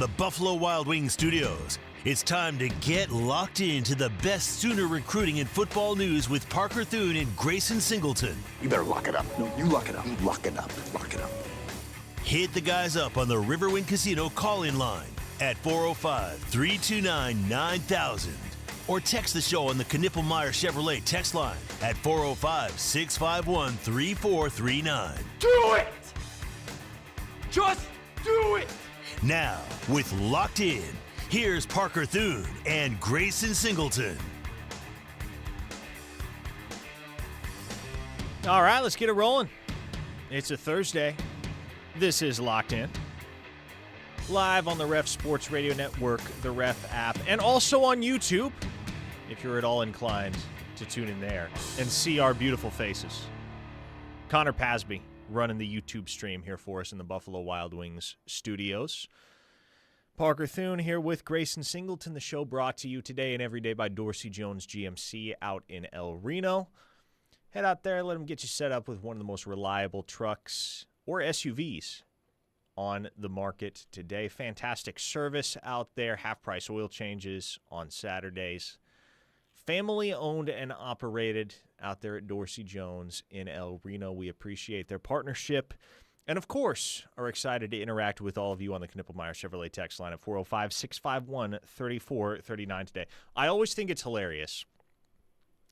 the Buffalo Wild Wings studios, it's time to get locked into the best Sooner recruiting and football news with Parker Thune and Grayson Singleton. You better lock it up. No, you lock it up. You lock it up. Lock it up. Hit the guys up on the Riverwind Casino call-in line at 405-329-9000 or text the show on the Knippelmeyer Chevrolet text line at 405-651-3439. Do it! Just do it! Now, with Locked In, here's Parker Thune and Grayson Singleton. All right, let's get it rolling. It's a Thursday. This is Locked In. Live on the Ref Sports Radio Network, the Ref app, and also on YouTube, if you're at all inclined to tune in there and see our beautiful faces. Connor Pasby running the YouTube stream here for us in the Buffalo Wild Wings studios. Parker Thune here with Grayson Singleton. The show brought to you today and every day by Dorsey Jones GMC out in El Reno. Head out there, let them get you set up with one of the most reliable trucks or SUVs on the market today. Fantastic service out there. Half-price oil changes on Saturdays. Family-owned and operated out there at Dorsey Jones in El Reno. We appreciate their partnership and, of course, are excited to interact with all of you on the Knippelmeyer Chevrolet text line at 405-651-3439 today. I always think it's hilarious,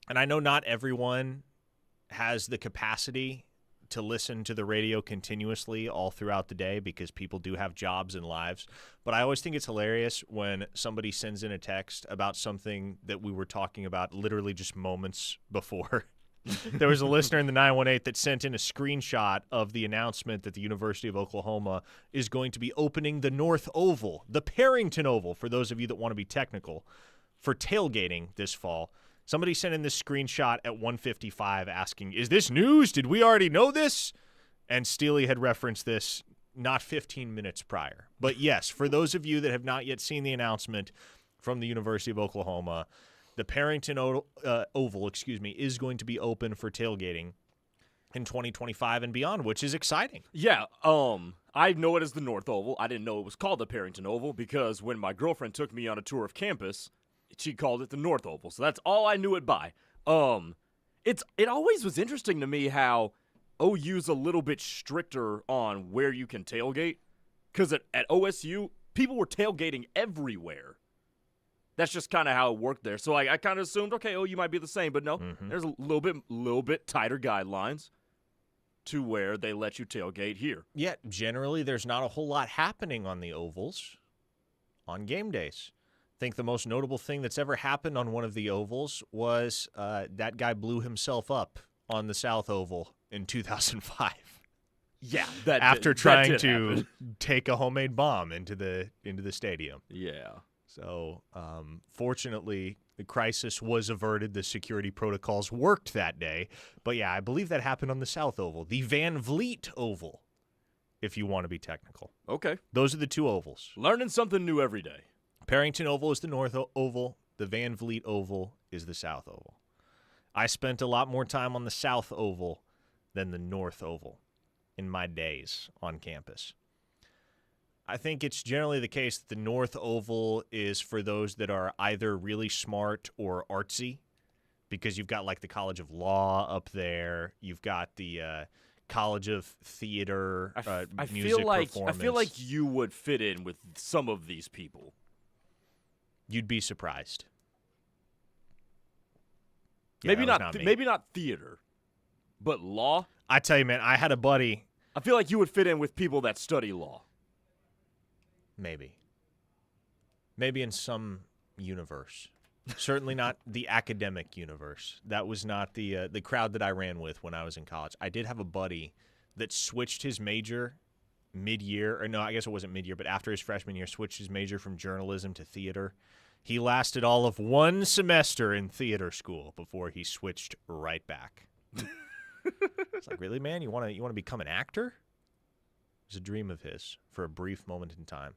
and I know not everyone has the capacity to listen to the radio continuously all throughout the day because people do have jobs and lives. But I always think it's hilarious when somebody sends in a text about something that we were talking about literally just moments before. There was a listener in the 918 that sent in a screenshot of the announcement that the University of Oklahoma is going to be opening the North Oval, the Parrington Oval, for those of you that want to be technical, for tailgating this fall. Somebody sent in this screenshot at 1:55 asking, is this news? Did we already know this? And Steely had referenced this not 15 minutes prior. But yes, for those of you that have not yet seen the announcement from the University of Oklahoma, the Parrington Oval, is going to be open for tailgating in 2025 and beyond, which is exciting. Yeah, I know it as the North Oval. I didn't know it was called the Parrington Oval because when my girlfriend took me on a tour of campus, she called it the North Oval, so that's all I knew it by. It always was interesting to me how OU's a little bit stricter on where you can tailgate, because at OSU, people were tailgating everywhere. That's just kind of how it worked there. So I kind of assumed, okay, OU might be the same, but no, there's a little bit tighter guidelines to where they let you tailgate here. Yeah, generally there's not a whole lot happening on the ovals on game days. I think the most notable thing that's ever happened on one of the ovals was that guy blew himself up on the South Oval in 2005. Yeah, after trying to take a homemade bomb into the stadium. Yeah. So fortunately, the crisis was averted. The security protocols worked that day. But yeah, I believe that happened on the South Oval, the Van Vliet Oval, if you want to be technical. Okay. Those are the two ovals. Learning something new every day. Parrington Oval is the North Oval. The Van Vliet Oval is the South Oval. I spent a lot more time on the South Oval than the North Oval in my days on campus. I think it's generally the case that the North Oval is for those that are either really smart or artsy, because you've got like the College of Law up there. You've got the College of Theater, music performance. I feel like you would fit in with some of these people. You'd be surprised. Yeah, maybe not theater, but law. I tell you, man, I had a buddy. I feel like you would fit in with people that study law. Maybe in some universe. Certainly not the academic universe. That was not the crowd that I ran with when I was in college. I did have a buddy that switched his major mid-year, or no, I guess it wasn't mid-year, but after his freshman year, switched his major from journalism to theater. He lasted all of one semester in theater school before he switched right back. It's like, really, man? You want to become an actor? It was a dream of his for a brief moment in time.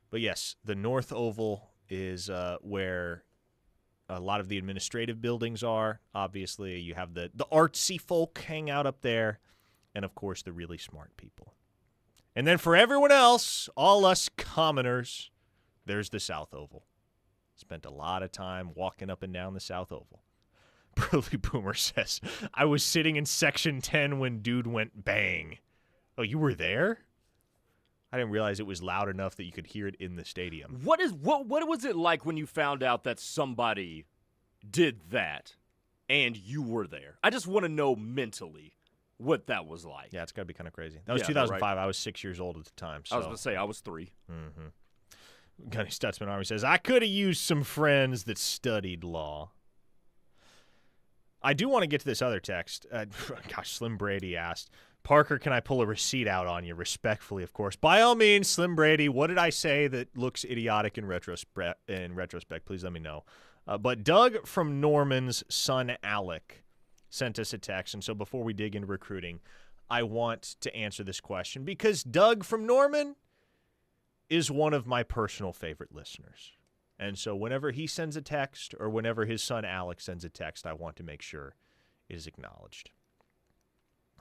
But yes, the North Oval is where a lot of the administrative buildings are. Obviously, you have the artsy folk hang out up there, and of course, the really smart people. And then for everyone else, all us commoners, there's the South Oval. Spent a lot of time walking up and down the South Oval. Burly Boomer says, I was sitting in Section 10 when dude went bang. Oh, you were there? I didn't realize it was loud enough that you could hear it in the stadium. What was it like when you found out that somebody did that and you were there? I just want to know mentally what that was like. Yeah, it's got to be kind of crazy. That was Yeah, 2005. right. I was 6 years old at the time. So. I was going to say, I was 3. Gunny Stutzman Army says, I could have used some friends that studied law. I do want to get to this other text. Slim Brady asked, Parker, can I pull a receipt out on you? Respectfully, of course. By all means, Slim Brady, what did I say that looks idiotic in retrospect? Please let me know. But Doug from Norman's son, Alec, sent us a text. And so before we dig into recruiting, I want to answer this question because Doug from Norman is one of my personal favorite listeners. And so whenever he sends a text or whenever his son Alex sends a text, I want to make sure it is acknowledged.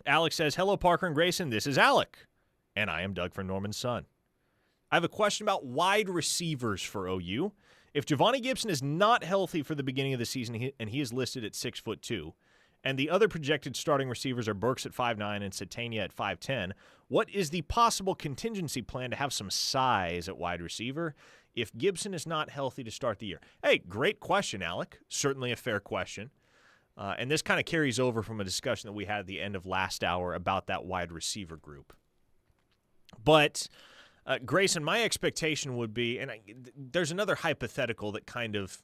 Alex says, hello, Parker and Grayson. This is Alec, and I am Doug from Norman's son. I have a question about wide receivers for OU. If Giovanni Gibson is not healthy for the beginning of the season and he is listed at 6'2", and the other projected starting receivers are Burks at 5'9" and Satania at 5'10", what is the possible contingency plan to have some size at wide receiver if Gibson is not healthy to start the year? Hey, great question, Alec. Certainly a fair question. And this kind of carries over from a discussion that we had at the end of last hour about that wide receiver group. But, Grayson, my expectation would be, and there's another hypothetical that kind of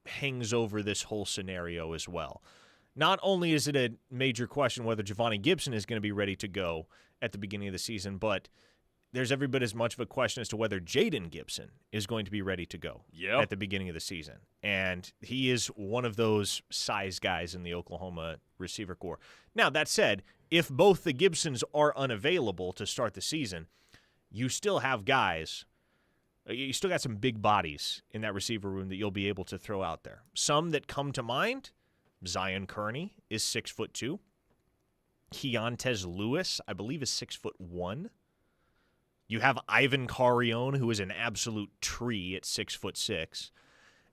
hangs over this whole scenario as well. Not only is it a major question whether Giovanni Gibson is going to be ready to go at the beginning of the season, but there's every bit as much of a question as to whether Jaden Gibson is going to be ready to go at the beginning of the season. And he is one of those size guys in the Oklahoma receiver corps. Now, that said, if both the Gibsons are unavailable to start the season, you still have guys, you still got some big bodies in that receiver room that you'll be able to throw out there. Some that come to mind, Zion Kearney is 6'2". Keontez Lewis, I believe, is 6'1". You have Ivan Carrion, who is an absolute tree at 6'6".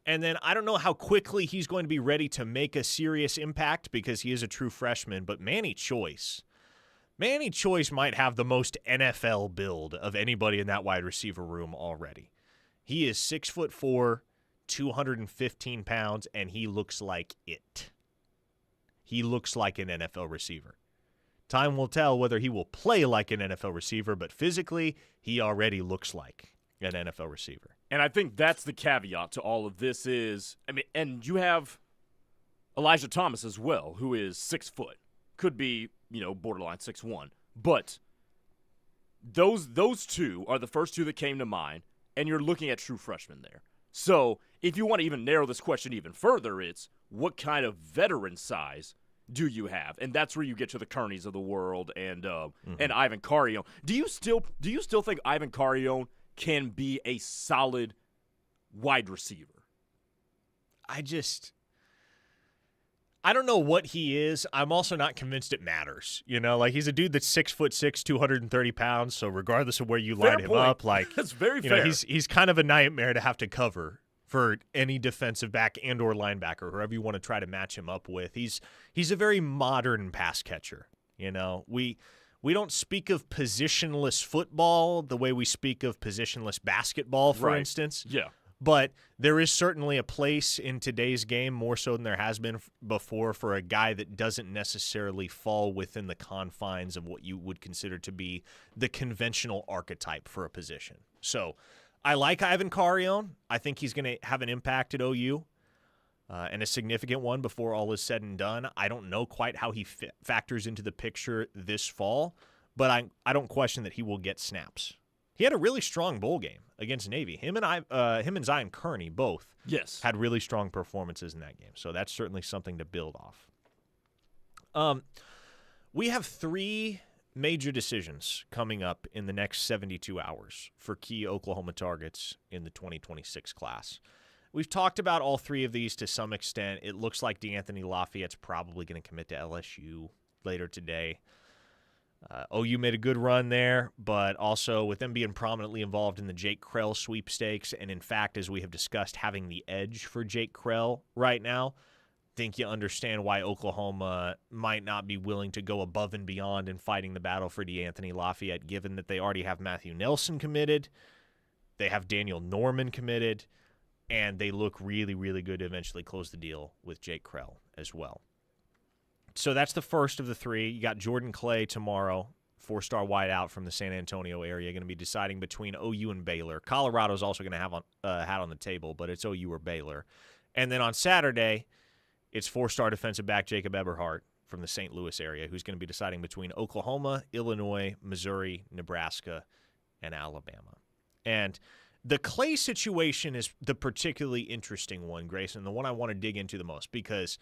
And then I don't know how quickly he's going to be ready to make a serious impact because he is a true freshman, but Manny Choice might have the most NFL build of anybody in that wide receiver room already. He is 6'4", 215 pounds, and he looks like it. He looks like an NFL receiver. Time will tell whether he will play like an NFL receiver, but physically, he already looks like an NFL receiver. And I think that's the caveat to all of this is, and you have Elijah Thomas as well, who is 6 foot. Could be, borderline 6'1". But those two are the first two that came to mind, and you're looking at true freshmen there. So if you want to even narrow this question even further, it's what kind of veteran size do you have? And that's where you get to the Kearneys of the world and Ivan Carrion. Do you still think Ivan Carrion can be a solid wide receiver? I don't know what he is. I'm also not convinced it matters. He's a dude that's 6'6", 230 pounds. So regardless of where you line him up, that's very fair. He's kind of a nightmare to have to cover for any defensive back and or linebacker, whoever you want to try to match him up with. He's a very modern pass catcher. We don't speak of positionless football the way we speak of positionless basketball, for instance. Yeah. But there is certainly a place in today's game, more so than there has been before, for a guy that doesn't necessarily fall within the confines of what you would consider to be the conventional archetype for a position. So I like Ivan Carrion. I think he's going to have an impact at OU, and a significant one before all is said and done. I don't know quite how he factors into the picture this fall, but I don't question that he will get snaps. He had a really strong bowl game against Navy. Him and Zion Kearney both had really strong performances in that game, so that's certainly something to build off. We have 3 major decisions coming up in the next 72 hours for key Oklahoma targets in the 2026 class. We've talked about all 3 of these to some extent. It looks like DeAnthony Lafayette's probably going to commit to LSU later today. OU made a good run there, but also with them being prominently involved in the Jake Krell sweepstakes, and in fact, as we have discussed, having the edge for Jake Krell right now, think you understand why Oklahoma might not be willing to go above and beyond in fighting the battle for DeAnthony Lafayette, given that they already have Matthew Nelson committed, they have Daniel Norman committed, and they look really, really good to eventually close the deal with Jake Krell as well. So that's the first of the three. You got Jordan Clay tomorrow, 4-star wideout from the San Antonio area, going to be deciding between OU and Baylor. Colorado's also going to have a hat on the table, but it's OU or Baylor. And then on Saturday, it's 4-star defensive back Jacob Eberhardt from the St. Louis area, who's going to be deciding between Oklahoma, Illinois, Missouri, Nebraska, and Alabama. And the Clay situation is the particularly interesting one, Grayson, the one I want to dig into the most because,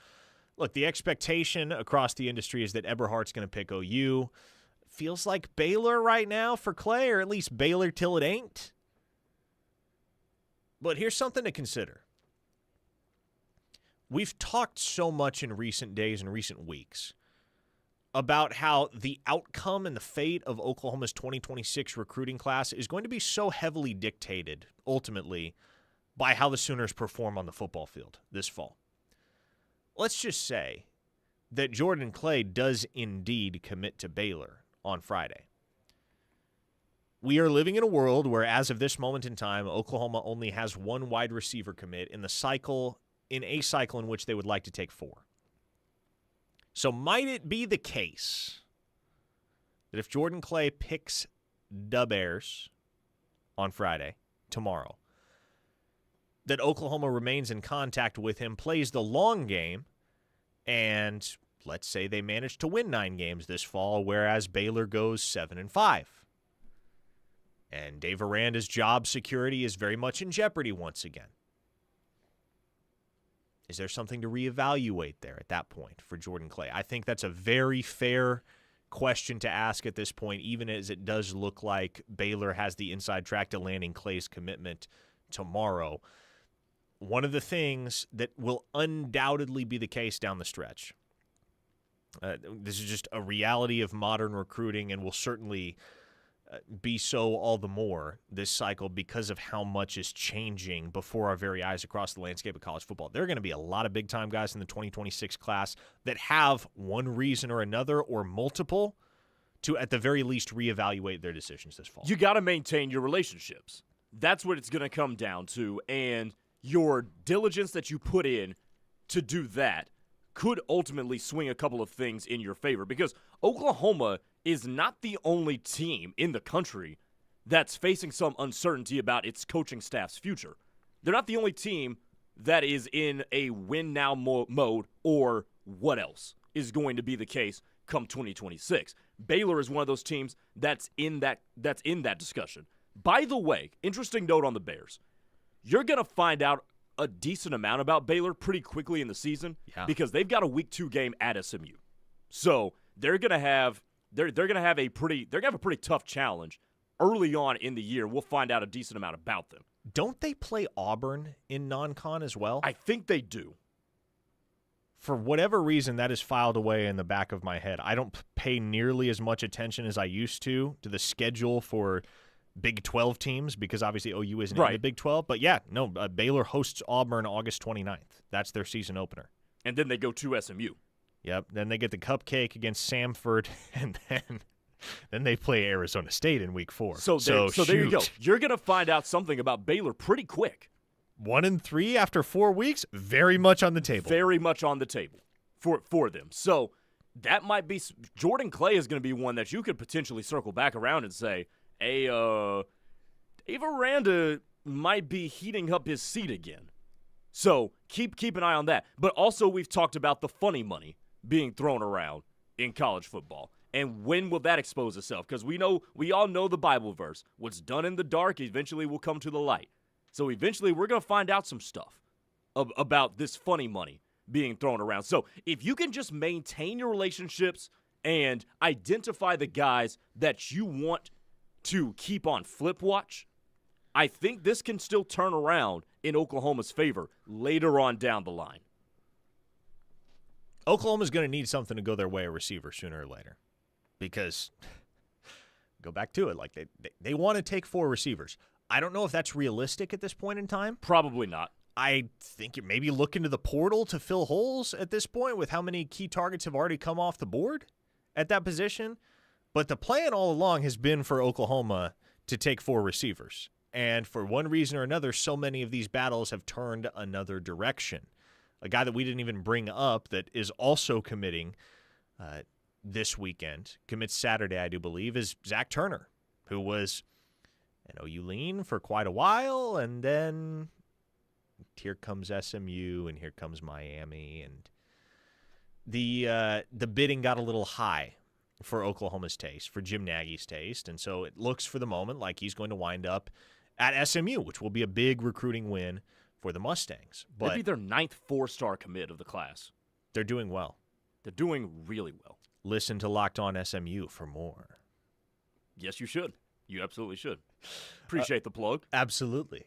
look, the expectation across the industry is that Eberhardt's going to pick OU. Feels like Baylor right now for Clay, or at least Baylor till it ain't. But here's something to consider. We've talked so much in recent days and recent weeks about how the outcome and the fate of Oklahoma's 2026 recruiting class is going to be so heavily dictated, ultimately, by how the Sooners perform on the football field this fall. Let's just say that Jordan Clay does indeed commit to Baylor on Friday. We are living in a world where, as of this moment in time, Oklahoma only has one wide receiver commit in a cycle in which they would like to take 4. So might it be the case that if Jordan Clay picks the Bears on Friday, tomorrow, that Oklahoma remains in contact with him, plays the long game, and let's say they manage to win 9 games this fall, whereas Baylor goes 7-5. And Dave Aranda's job security is very much in jeopardy once again. Is there something to reevaluate there at that point for Jordan Clay? I think that's a very fair question to ask at this point, even as it does look like Baylor has the inside track to landing Clay's commitment tomorrow. One of the things that will undoubtedly be the case down the stretch, this is just a reality of modern recruiting and will certainly be so all the more this cycle because of how much is changing before our very eyes across the landscape of college football. There are going to be a lot of big-time guys in the 2026 class that have one reason or another or multiple to, at the very least, reevaluate their decisions this fall. You got to maintain your relationships. That's what it's going to come down to, and your diligence that you put in to do that could ultimately swing a couple of things in your favor because Oklahoma is not the only team in the country that's facing some uncertainty about its coaching staff's future. They're not the only team that is in a win-now mode or what else is going to be the case come 2026. Baylor is one of those teams that's in that discussion. By the way, interesting note on the Bears. You're going to find out a decent amount about Baylor pretty quickly in the season because they've got a week 2 game at SMU. So they're going to have a pretty tough challenge early on in the year. We'll find out a decent amount about them. Don't they play Auburn in non-con as well? I think they do. For whatever reason, that is filed away in the back of my head. I don't pay nearly as much attention as I used to the schedule for Big 12 teams because obviously OU isn't in the Big 12. But yeah, no, Baylor hosts Auburn August 29th. That's their season opener. And then they go to SMU. Yep. Then they get the cupcake against Samford, and then they play Arizona State in week 4. So there you go. You're going to find out something about Baylor pretty quick. 1-3 after 4 weeks, very much on the table. Very much on the table for them. So that might be – Jordan Clay is going to be one that you could potentially circle back around and say, hey, Dave Aranda might be heating up his seat again. So keep an eye on that. But also we've talked about the funny money being thrown around in college football. And when will that expose itself? Because we all know the Bible verse. What's done in the dark eventually will come to the light. So eventually we're going to find out some stuff about this funny money being thrown around. So if you can just maintain your relationships and identify the guys that you want to keep on flip watch, I think this can still turn around in Oklahoma's favor later on down the line. Oklahoma's going to need something to go their way, a receiver, sooner or later. because go back to it. Like they want to take 4 receivers. I don't know if that's realistic at this point in time. Probably not. I think you maybe look into the portal to fill holes at this point with how many key targets have already come off the board at that position. But the plan all along has been for Oklahoma to take 4 receivers. And for one reason or another, so many of these battles have turned another direction. A guy that we didn't even bring up that is also committing this weekend, commits Saturday, I do believe, is Zach Turner, who was an OU lean for quite a while, and then here comes SMU, and here comes Miami, and the bidding got a little high for Oklahoma's taste, for Jim Nagy's taste, and so it looks for the moment like he's going to wind up at SMU, which will be a big recruiting win for the Mustangs. But maybe their 9th 4-star commit of the class. They're doing well. They're doing really well. Listen to Locked On SMU for more. Yes, you should. You absolutely should. Appreciate the plug. Absolutely.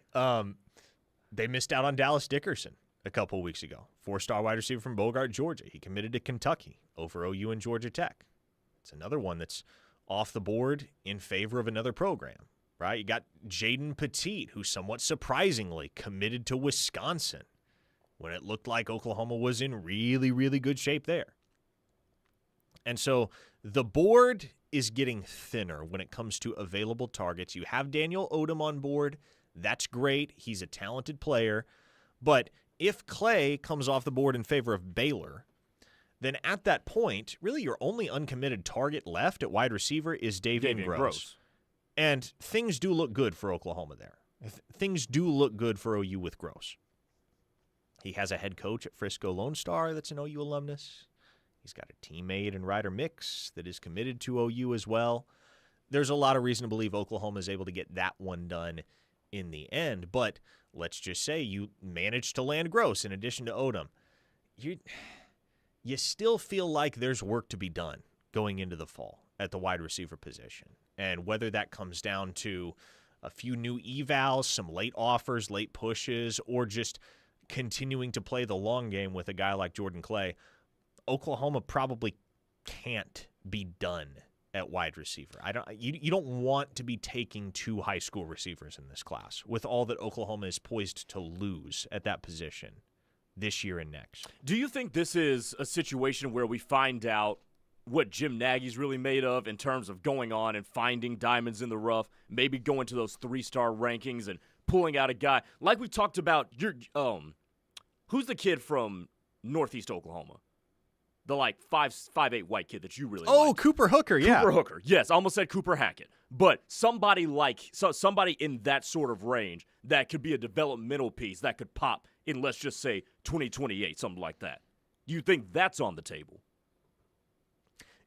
They missed out on Dallas Dickerson a couple weeks ago. 4-star wide receiver from Bogart, Georgia. He committed to Kentucky over OU and Georgia Tech. It's another one that's off the board in favor of another program, right? You got Jaden Petit, who somewhat surprisingly committed to Wisconsin when it looked like Oklahoma was in really, really good shape there. And so the board is getting thinner when it comes to available targets. You have Daniel Odom on board. That's great. He's a talented player. But if Clay comes off the board in favor of Baylor, then at that point, really your only uncommitted target left at wide receiver is Davian Gross. And things do look good for Oklahoma there. Things do look good for OU with Gross. He has a head coach at Frisco Lone Star that's an OU alumnus. He's got a teammate in Ryder Mix that is committed to OU as well. There's a lot of reason to believe Oklahoma is able to get that one done in the end. But let's just say you managed to land Gross in addition to Odom. You still feel like there's work to be done going into the fall at the wide receiver position. And whether that comes down to a few new evals, some late offers, late pushes, or just continuing to play the long game with a guy like Jordan Clay, Oklahoma probably can't be done at wide receiver. You don't want to be taking 2 high school receivers in this class with all that Oklahoma is poised to lose at that position this year and next. Do you think this is a situation where we find out what Jim Nagy's really made of in terms of going on and finding diamonds in the rough, maybe going to those 3-star rankings and pulling out a guy like we talked about? Who's the kid from Northeast Oklahoma? The 5'8" white kid that you really like. Oh, Cooper Hooker, yeah. Cooper Hooker. Yes, I almost said Cooper Hackett. But somebody in that sort of range that could be a developmental piece that could pop in, let's just say, 2028, something like that. Do you think that's on the table?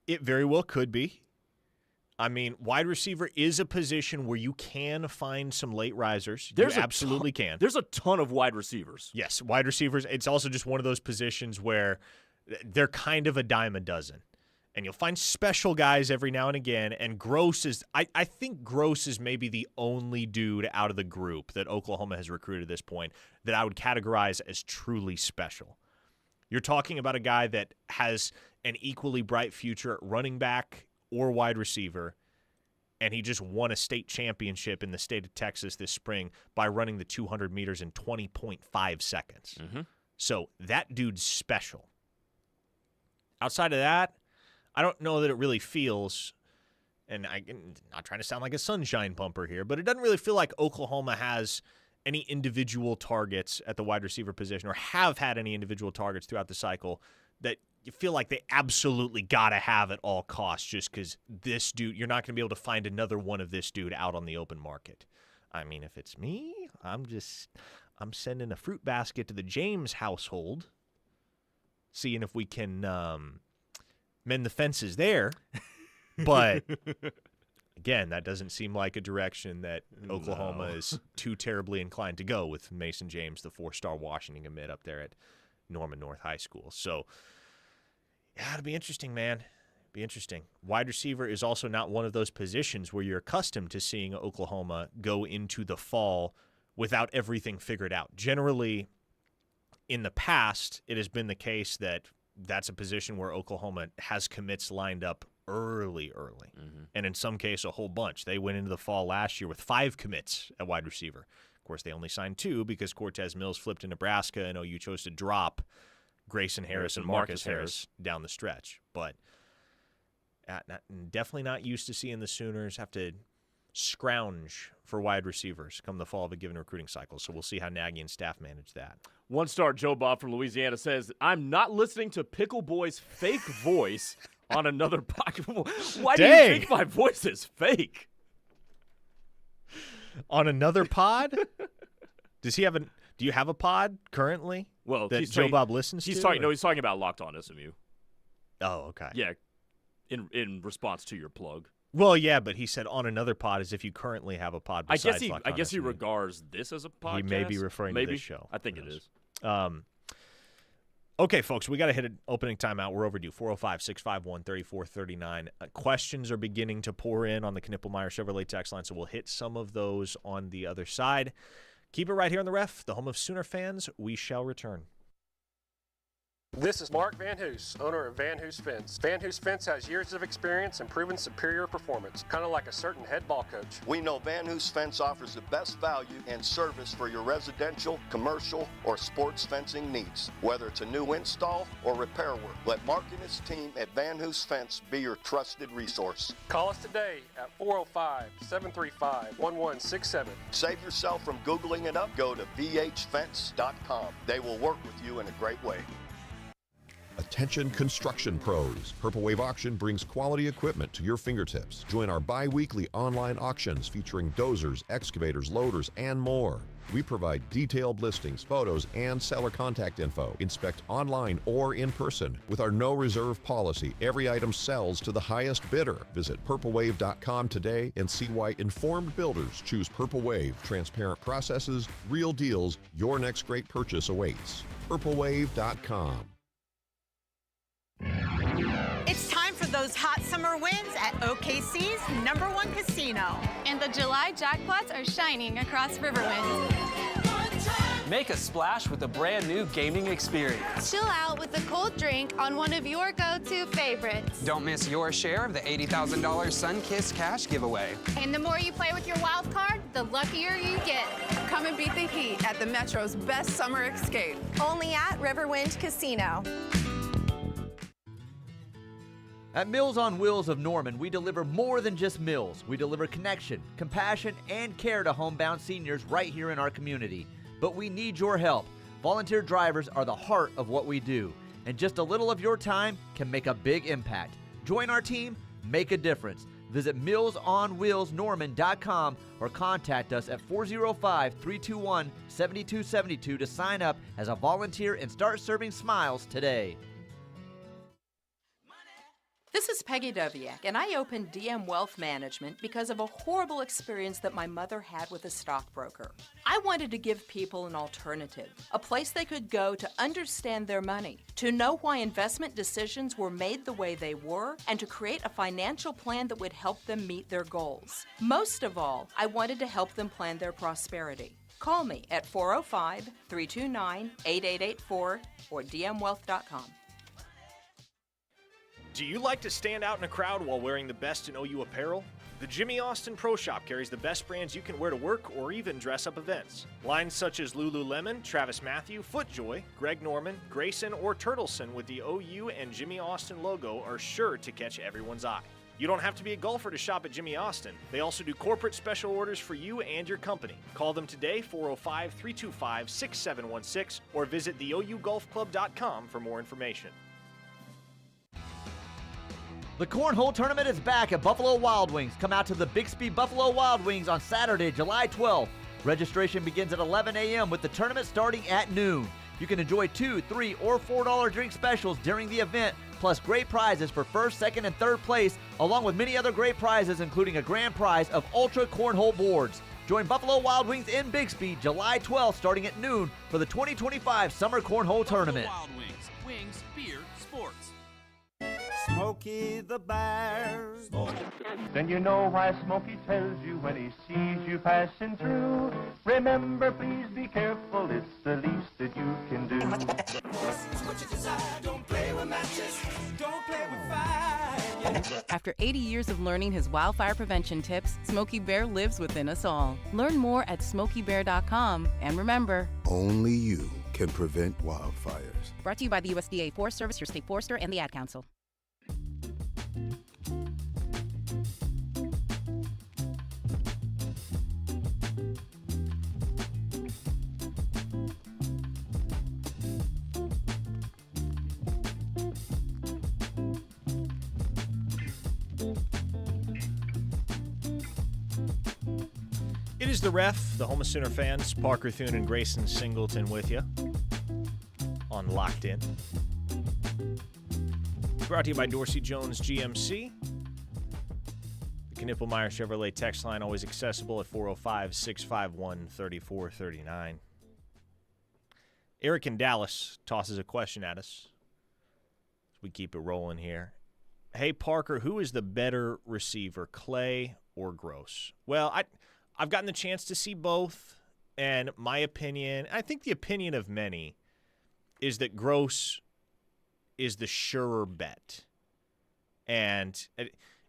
It very well could be. I mean, wide receiver is a position where you can find some late risers. You absolutely can. There's a ton of wide receivers. Yes, wide receivers. It's also just one of those positions where they're kind of a dime a dozen. And you'll find special guys every now and again. And Gross is, I think Gross is maybe the only dude out of the group that Oklahoma has recruited at this point that I would categorize as truly special. You're talking about a guy that has an equally bright future at running back or wide receiver, and he just won a state championship in the state of Texas this spring by running the 200 meters in 20.5 seconds. Mm-hmm. So that dude's special. Outside of that, I don't know that it really feels, and I'm not trying to sound like a sunshine pumper here, but it doesn't really feel like Oklahoma has any individual targets at the wide receiver position or have had any individual targets throughout the cycle that you feel like they absolutely got to have at all costs just because this dude, you're not going to be able to find another one of this dude out on the open market. I mean, if it's me, I'm sending a fruit basket to the James household, seeing if we can mend the fences there. But again, that doesn't seem like a direction that Oklahoma is too terribly inclined to go with Mason James, the 4-star Washington commit up there at Norman North High School. So, yeah, it'll be interesting, man. Be interesting. Wide receiver is also not one of those positions where you're accustomed to seeing Oklahoma go into the fall without everything figured out. Generally, in the past, it has been the case that that's a position where Oklahoma has commits lined up early. And in some case, a whole bunch. They went into the fall last year with 5 commits at wide receiver. Of course, they only signed 2 because Cortez Mills flipped to Nebraska and OU chose to drop Grayson Harris and Marcus Harris down the stretch. But definitely not used to seeing the Sooners have to scrounge for wide receivers come the fall of a given recruiting cycle. So we'll see how Nagy and staff manage that. One-star Joe Bob from Louisiana says, I'm not listening to Pickle Boy's fake voice on another podcast. Why do you think my voice is fake? On another pod? Do you have a pod currently? Well, that Joe Bob listens to? He's talking about Locked On SMU. Oh, okay. Yeah, in response to your plug. Well, yeah, but he said on another pod as if you currently have a pod besides Locked On I guess he SMU. regards this as a podcast. He may be referring to this show. I think it is. Okay, folks, we got to hit an opening timeout. We're overdue. 405-651-3439. Questions are beginning to pour in on the Knippelmeyer Chevrolet text line, so we'll hit some of those on the other side. Keep it right here on the Ref, the home of Sooner fans. We shall return. This is Mark Van Hoos, owner of Van Hoos Fence. Van Hoos Fence has years of experience and proven superior performance, kind of like a certain head ball coach. We know Van Hoos Fence offers the best value and service for your residential, commercial, or sports fencing needs. Whether it's a new install or repair work, let Mark and his team at Van Hoos Fence be your trusted resource. Call us today at 405-735-1167. Save yourself from Googling it up. Go to vhfence.com. They will work with you in a great way. Attention construction pros. Purple Wave Auction brings quality equipment to your fingertips. Join our bi-weekly online auctions featuring dozers, excavators, loaders, and more. We provide detailed listings, photos, and seller contact info. Inspect online or in person. With our no reserve policy, every item sells to the highest bidder. Visit purplewave.com today and see why informed builders choose Purple Wave. Transparent processes, real deals. Your next great purchase awaits. purplewave.com. It's time for those hot summer wins at OKC's #1 casino. And the July jackpots are shining across Riverwind. Make a splash with a brand new gaming experience. Chill out with a cold drink on one of your go-to favorites. Don't miss your share of the $80,000 Sunkist Cash giveaway. And the more you play with your wild card, the luckier you get. Come and beat the heat at the Metro's best summer escape. Only at Riverwind Casino. At Meals on Wheels of Norman, we deliver more than just meals. We deliver connection, compassion, and care to homebound seniors right here in our community. But we need your help. Volunteer drivers are the heart of what we do, and just a little of your time can make a big impact. Join our team, make a difference. Visit MealsOnWheelsNorman.com or contact us at 405-321-7272 to sign up as a volunteer and start serving smiles today. This is Peggy Doviak, and I opened DM Wealth Management because of a horrible experience that my mother had with a stockbroker. I wanted to give people an alternative, a place they could go to understand their money, to know why investment decisions were made the way they were, and to create a financial plan that would help them meet their goals. Most of all, I wanted to help them plan their prosperity. Call me at 405-329-8884 or dmwealth.com. Do you like to stand out in a crowd while wearing the best in OU apparel? The Jimmy Austin Pro Shop carries the best brands you can wear to work or even dress up events. Lines such as Lululemon, Travis Mathew, FootJoy, Greg Norman, Grayson, or Turtleson with the OU and Jimmy Austin logo are sure to catch everyone's eye. You don't have to be a golfer to shop at Jimmy Austin. They also do corporate special orders for you and your company. Call them today, 405-325-6716, or visit theougolfclub.com for more information. The Cornhole Tournament is back at Buffalo Wild Wings. Come out to the Bixby Buffalo Wild Wings on Saturday, July 12th. Registration begins at 11 a.m. with the tournament starting at noon. You can enjoy $2, $3, or $4 drink specials during the event, plus great prizes for first, second, and third place, along with many other great prizes, including a grand prize of Ultra Cornhole boards. Join Buffalo Wild Wings in Bixby, July 12th, starting at noon for the 2025 Summer Cornhole Tournament. Wild Wings. Wings, beer, sports. Smokey the Bear. Then you know why Smokey tells you when he sees you passing through. Remember, please be careful, it's the least that you can do. What you desire, don't play with matches, don't play with fire. After 80 years of learning his wildfire prevention tips, Smokey Bear lives within us all. Learn more at SmokeyBear.com. And remember, only you can prevent wildfires. Brought to you by the USDA Forest Service, your state forester, and the Ad Council. It is the Ref, the home of Sooner fans. Parker Thune and Grayson Singleton with you on Locked In. Brought to you by Dorsey Jones GMC. The Knippelmeyer Chevrolet text line always accessible at 405-651-3439. Eric in Dallas tosses a question at us. We keep it rolling here. Hey, Parker, who is the better receiver, Clay or Gross? Well, I've gotten the chance to see both, and my opinion, I think the opinion of many, is that Gross is the surer bet. And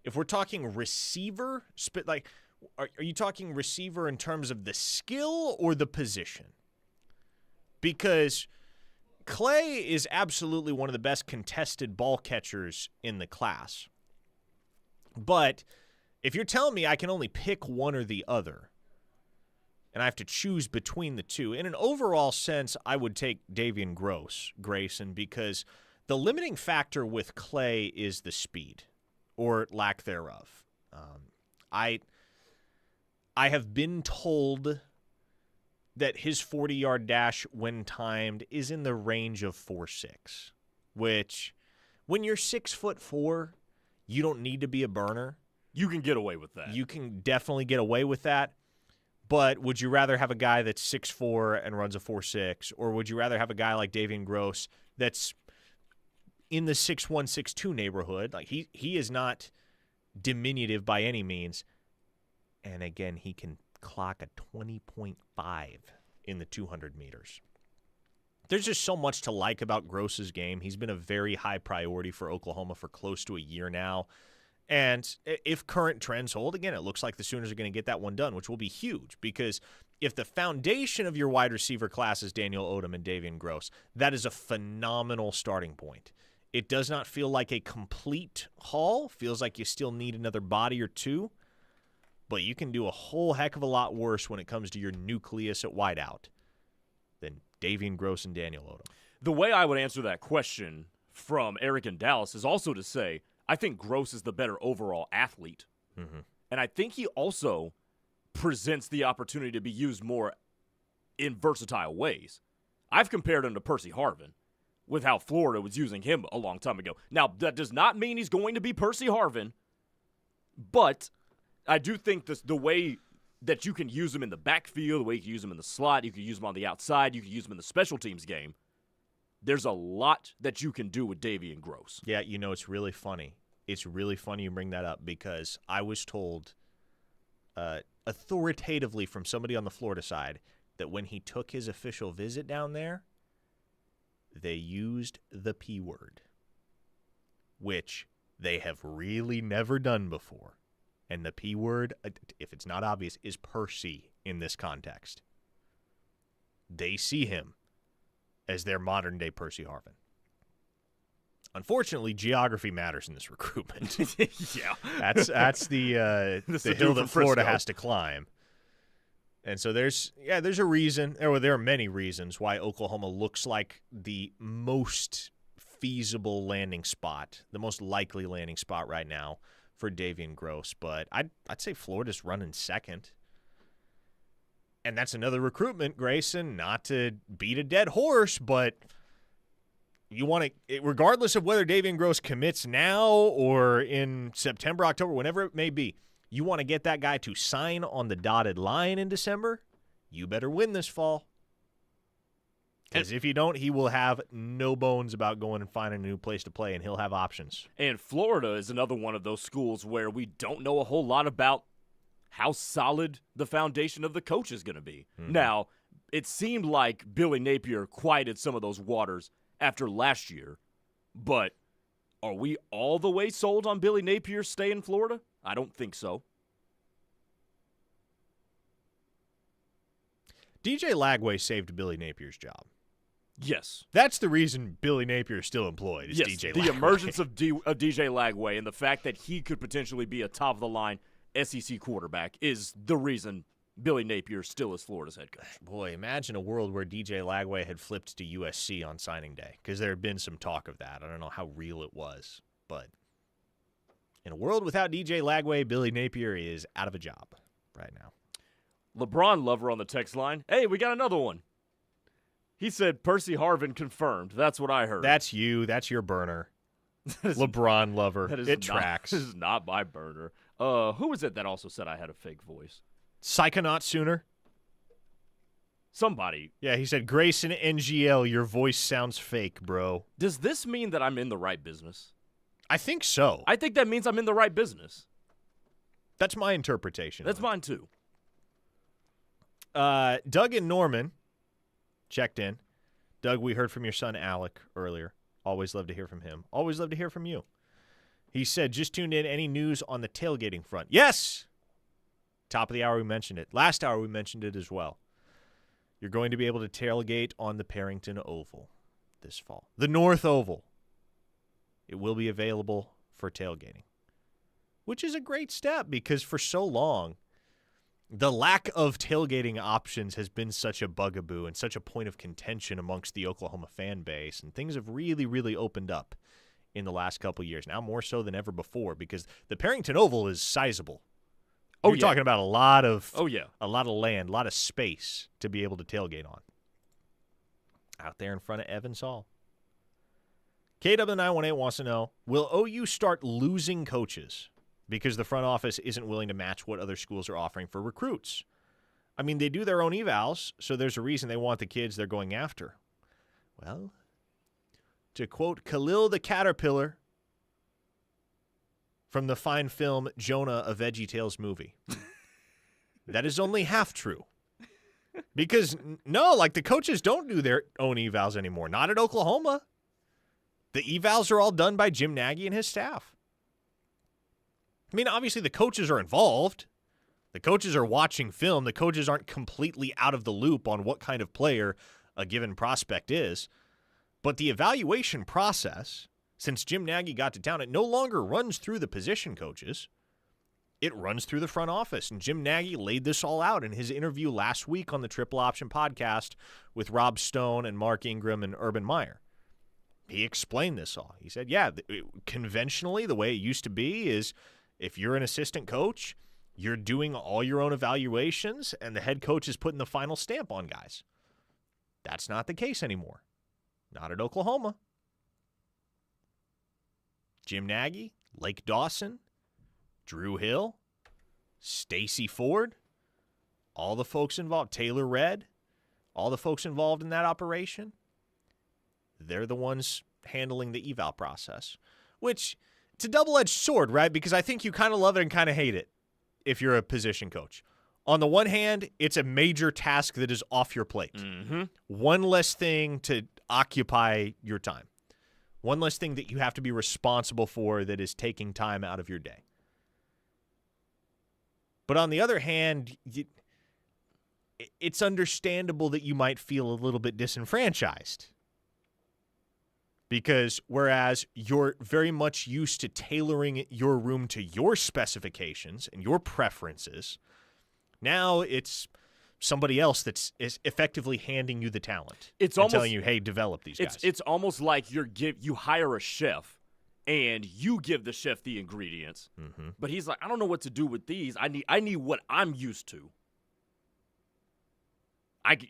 if we're talking receiver, are you talking receiver in terms of the skill or the position? Because Clay is absolutely one of the best contested ball catchers in the class. But if you're telling me I can only pick one or the other, and I have to choose between the two, in an overall sense, I would take Davian Grayson, because the limiting factor with Clay is the speed, or lack thereof. I have been told that his 40-yard dash, when timed, is in the range of 4.6, which, when you're 6'4", you don't need to be a burner. You can get away with that. You can definitely get away with that. But would you rather have a guy that's 6'4" and runs a 4.6, or would you rather have a guy like Davian Gross that's in the 6'1", 6'2" neighborhood? Like he is not diminutive by any means. And again, he can clock a 20.5 in the 200 meters. There's just so much to like about Gross's game. He's been a very high priority for Oklahoma for close to a year now. And if current trends hold, again, it looks like the Sooners are going to get that one done, which will be huge, because if the foundation of your wide receiver class is Daniel Odom and Davian Gross, that is a phenomenal starting point. It does not feel like a complete haul. Feels like you still need another body or two, but you can do a whole heck of a lot worse when it comes to your nucleus at wideout than Davian Gross and Daniel Odom. The way I would answer that question from Eric in Dallas is also to say, I think Gross is the better overall athlete. Mm-hmm. And I think he also presents the opportunity to be used more in versatile ways. I've compared him to Percy Harvin with how Florida was using him a long time ago. Now, that does not mean he's going to be Percy Harvin, but I do think the way that you can use him in the backfield, the way you can use him in the slot, you can use him on the outside, you can use him in the special teams game, there's a lot that you can do with Davian Gross. Yeah, it's really funny. It's really funny you bring that up, because I was told authoritatively from somebody on the Florida side that when he took his official visit down there, they used the P word, which they have really never done before. And the P word, if it's not obvious, is Percy in this context. They see him as their modern-day Percy Harvin. Unfortunately, geography matters in this recruitment. Yeah. That's the hill that Florida has to climb. And so there's a reason, or there are many reasons why Oklahoma looks like the most feasible landing spot, the most likely landing spot right now for Davian Gross. But I'd say Florida's running second. And that's another recruitment, Grayson, not to beat a dead horse, but you want to, regardless of whether Davian Gross commits now or in September, October, whenever it may be, you want to get that guy to sign on the dotted line in December, you better win this fall. Because if you don't, he will have no bones about going and finding a new place to play, and he'll have options. And Florida is another one of those schools where we don't know a whole lot about how solid the foundation of the coach is going to be. Mm-hmm. Now, it seemed like Billy Napier quieted some of those waters after last year, but Are we all the way sold on Billy Napier stay in Florida? I don't think so. DJ Lagway saved Billy Napier's job. Yes. That's the reason Billy Napier is still employed, is DJ Lagway. The emergence of DJ Lagway and the fact that he could potentially be a top-of-the-line SEC quarterback is the reason Billy Napier still is Florida's head coach. Boy, imagine a world where DJ Lagway had flipped to USC on signing day, because there had been some talk of that. I don't know how real it was, but in a world without DJ Lagway, Billy Napier is out of a job right now. LeBron lover on the text line. Hey, we got another one. He said Percy Harvin confirmed. That's what I heard. That's you. That's your burner. LeBron lover. It tracks. This is not my burner. Who was it that also said I had a fake voice? Psychonaut Sooner. Somebody. Yeah, he said, Grayson NGL, your voice sounds fake, bro. Does this mean that I'm in the right business? I think so. I think that means I'm in the right business. That's my interpretation. That's mine too. Doug and Norman checked in. Doug, we heard from your son Alec earlier. Always love to hear from him. Always love to hear from you. He said, just tuned in. Any news on the tailgating front? Yes! Top of the hour, we mentioned it. Last hour, we mentioned it as well. You're going to be able to tailgate on the Parrington Oval this fall. The North Oval. It will be available for tailgating, which is a great step because for so long, the lack of tailgating options has been such a bugaboo and such a point of contention amongst the Oklahoma fan base, and things have really, really opened up in the last couple of years, now more so than ever before, because the Parrington Oval is sizable. You're talking about a lot of land, a lot of space to be able to tailgate on. Out there in front of Evans Hall. KW918 wants to know, will OU start losing coaches because the front office isn't willing to match what other schools are offering for recruits? I mean, they do their own evals, so there's a reason they want the kids they're going after. Well, to quote Khalil the Caterpillar from the fine film Jonah, a VeggieTales movie, that is only half true. Because, no, like the coaches don't do their own evals anymore. Not at Oklahoma. The evals are all done by Jim Nagy and his staff. I mean, obviously the coaches are involved. The coaches are watching film. The coaches aren't completely out of the loop on what kind of player a given prospect is. But the evaluation process, since Jim Nagy got to town, it no longer runs through the position coaches. It runs through the front office. And Jim Nagy laid this all out in his interview last week on the Triple Option podcast with Rob Stone and Mark Ingram and Urban Meyer. He explained this all. He said, yeah, conventionally the way it used to be is if you're an assistant coach, you're doing all your own evaluations and the head coach is putting the final stamp on guys. That's not the case anymore. Not at Oklahoma. Jim Nagy, Lake Dawson, Drew Hill, Stacy Ford, all the folks involved, Taylor Redd, all the folks involved in that operation, they're the ones handling the eval process, which it's a double-edged sword, right? Because I think you kind of love it and kind of hate it if you're a position coach. On the one hand, it's a major task that is off your plate. Mm-hmm. One less thing to occupy your time. One less thing that you have to be responsible for that is taking time out of your day. But on the other hand, it's understandable that you might feel a little bit disenfranchised. Because whereas you're very much used to tailoring your room to your specifications and your preferences, now it's somebody else that's is effectively handing you the talent. It's and almost telling you, hey, develop these guys. It's almost like you hire a chef and you give the chef the ingredients, but he's like, I don't know what to do with these. I need what I'm used to.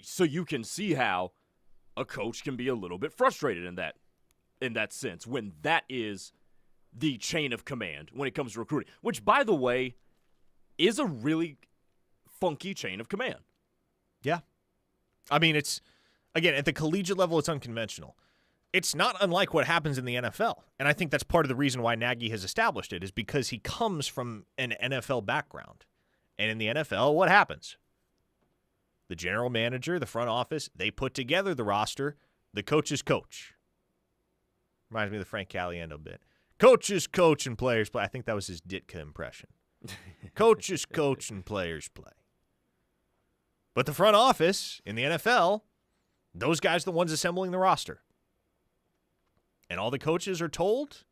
So you can see how a coach can be a little bit frustrated in that sense when that is the chain of command when it comes to recruiting, which, by the way, is a really funky chain of command. Yeah. I mean, it's, again, at the collegiate level, it's unconventional. It's not unlike what happens in the NFL. And I think that's part of the reason why Nagy has established it is because he comes from an NFL background. And in the NFL, what happens? The general manager, the front office, they put together the roster. The coaches coach. Reminds me of the Frank Caliendo bit. Coaches coach and players play. I think that was his Ditka impression. Coaches coach and players play. But the front office in the NFL, those guys are the ones assembling the roster. And all the coaches are told,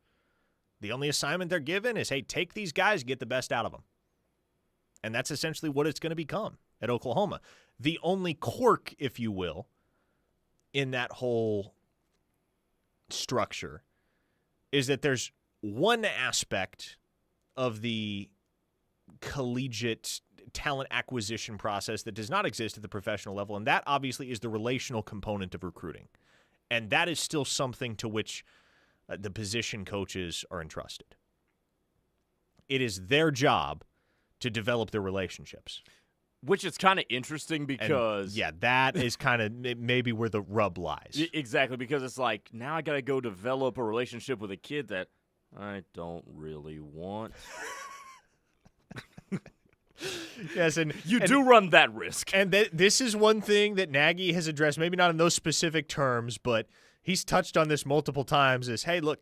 the only assignment they're given is, hey, take these guys, get the best out of them. And that's essentially what it's going to become at Oklahoma. The only quirk, if you will, in that whole structure is that there's one aspect of the collegiate talent acquisition process that does not exist at the professional level, and that obviously is the relational component of recruiting. And that is still something to which the position coaches are entrusted. It is their job to develop their relationships. Which is kind of interesting because... And, that is kind of maybe where the rub lies. Exactly, because it's like, now I got to go develop a relationship with a kid that I don't really want. Yes, and you do run that risk. And this is one thing that Nagy has addressed, maybe not in those specific terms, but he's touched on this multiple times, is, hey, look,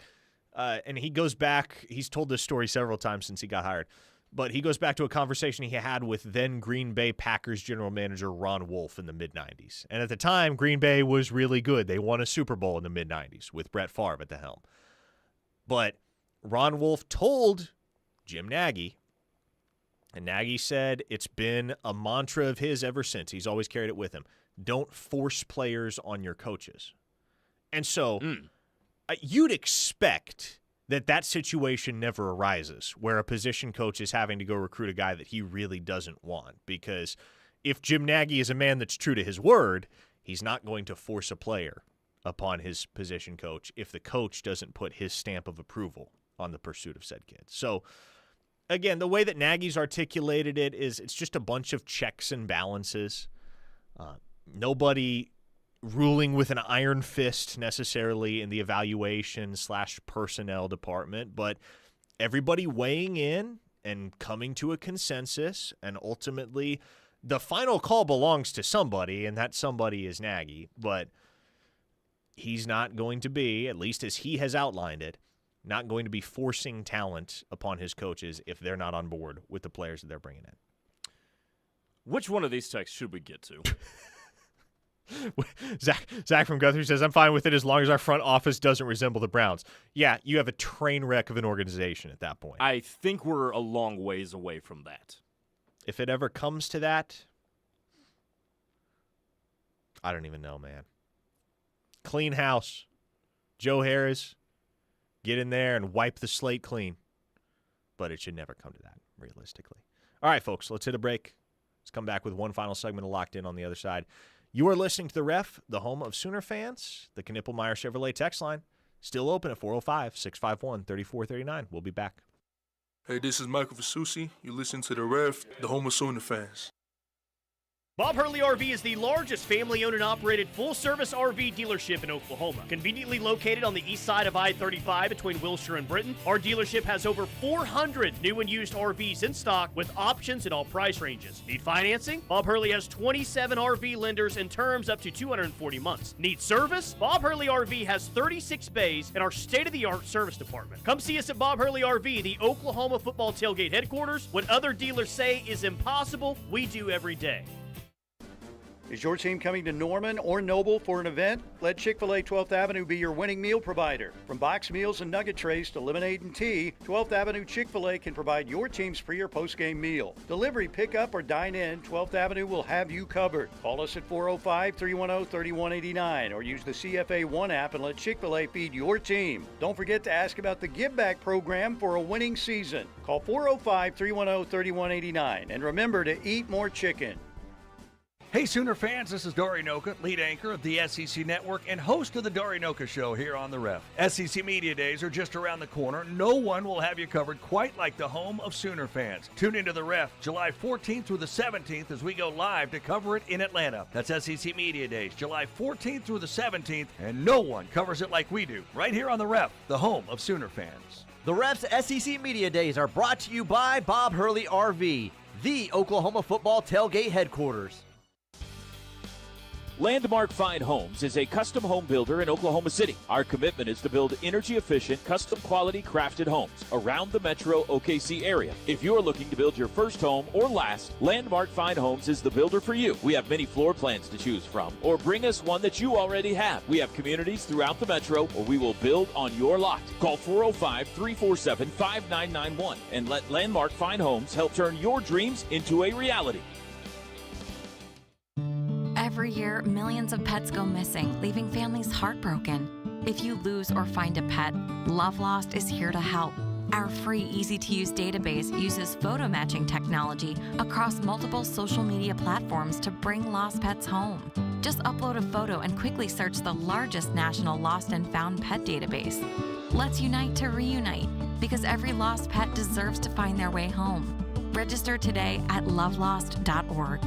and he goes back, he's told this story several times since he got hired, but he goes back to a conversation he had with then Green Bay Packers general manager Ron Wolf in the mid-'90s. And at the time, Green Bay was really good. They won a Super Bowl in the mid-'90s with Brett Favre at the helm. But Ron Wolf told Jim Nagy, and Nagy said it's been a mantra of his ever since. He's always carried it with him. Don't force players on your coaches. And so you'd expect that situation never arises where a position coach is having to go recruit a guy that he really doesn't want. Because if Jim Nagy is a man that's true to his word, he's not going to force a player upon his position coach if the coach doesn't put his stamp of approval on the pursuit of said kid. So, again, the way that Nagy's articulated it is it's just a bunch of checks and balances. Nobody ruling with an iron fist necessarily in the evaluation/personnel department, but everybody weighing in and coming to a consensus, and ultimately the final call belongs to somebody, and that somebody is Nagy, but he's not going to be, at least as he has outlined it, not going to be forcing talent upon his coaches if they're not on board with the players that they're bringing in. Which one of these texts should we get to? Zach from Guthrie says, I'm fine with it as long as our front office doesn't resemble the Browns. Yeah, you have a train wreck of an organization at that point. I think we're a long ways away from that. If it ever comes to that, I don't even know, man. Clean house. Joe Harris, get in there and wipe the slate clean. But it should never come to that, realistically. All right, folks, let's hit a break. Let's come back with one final segment of Locked In on the other side. You are listening to The Ref, the home of Sooner fans. The Knippelmeyer Chevrolet text line still open at 405-651-3439. We'll be back. Hey, this is Michael Fasusi. You listen to The Ref, the home of Sooner fans. Bob Hurley RV is the largest family-owned and operated full-service RV dealership in Oklahoma. Conveniently located on the east side of I-35 between Wilshire and Britton, our dealership has over 400 new and used RVs in stock with options in all price ranges. Need financing? Bob Hurley has 27 RV lenders and terms up to 240 months. Need service? Bob Hurley RV has 36 bays and our state-of-the-art service department. Come see us at Bob Hurley RV, the Oklahoma football tailgate headquarters. What other dealers say is impossible, we do every day. Is your team coming to Norman or Noble for an event? Let Chick-fil-A 12th Avenue be your winning meal provider. From box meals and nugget trays to lemonade and tea, 12th Avenue Chick-fil-A can provide your team's pre- or post-game meal. Delivery, pickup, or dine in, 12th Avenue will have you covered. Call us at 405-310-3189 or use the CFA One app and let Chick-fil-A feed your team. Don't forget to ask about the Give Back program for a winning season. Call 405-310-3189 and remember to eat more chicken. Hey Sooner fans, this is Dory Noka, lead anchor of the SEC Network and host of the Dory Noka Show here on The Ref. SEC Media Days are just around the corner. No one will have you covered quite like the home of Sooner fans. Tune into The Ref July 14th through the 17th as we go live to cover it in Atlanta. That's SEC Media Days, July 14th through the 17th, and no one covers it like we do, right here on The Ref, the home of Sooner fans. The Ref's SEC Media Days are brought to you by Bob Hurley RV, the Oklahoma football tailgate headquarters. Landmark Fine Homes is a custom home builder in Oklahoma City. Our commitment is to build energy-efficient, custom-quality crafted homes around the metro OKC area. If you're looking to build your first home or last, Landmark Fine Homes is the builder for you. We have many floor plans to choose from, or bring us one that you already have. We have communities throughout the metro, or we will build on your lot. Call 405-347-5991 and let Landmark Fine Homes help turn your dreams into a reality. Every year, millions of pets go missing, leaving families heartbroken. If you lose or find a pet, Love Lost is here to help. Our free, easy-to-use database uses photo matching technology across multiple social media platforms to bring lost pets home. Just upload a photo and quickly search the largest national lost and found pet database. Let's unite to reunite, because every lost pet deserves to find their way home. Register today at lovelost.org.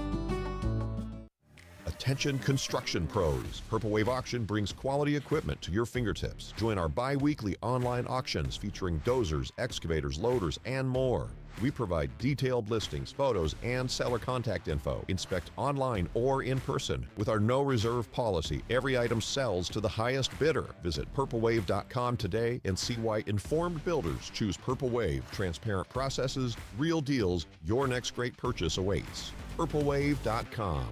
Attention construction pros. Purple Wave Auction brings quality equipment to your fingertips. Join our bi-weekly online auctions featuring dozers, excavators, loaders, and more. We provide detailed listings, photos, and seller contact info. Inspect online or in person. With our no reserve policy, every item sells to the highest bidder. Visit purplewave.com today and see why informed builders choose Purple Wave. Transparent processes, real deals. Your next great purchase awaits. purplewave.com.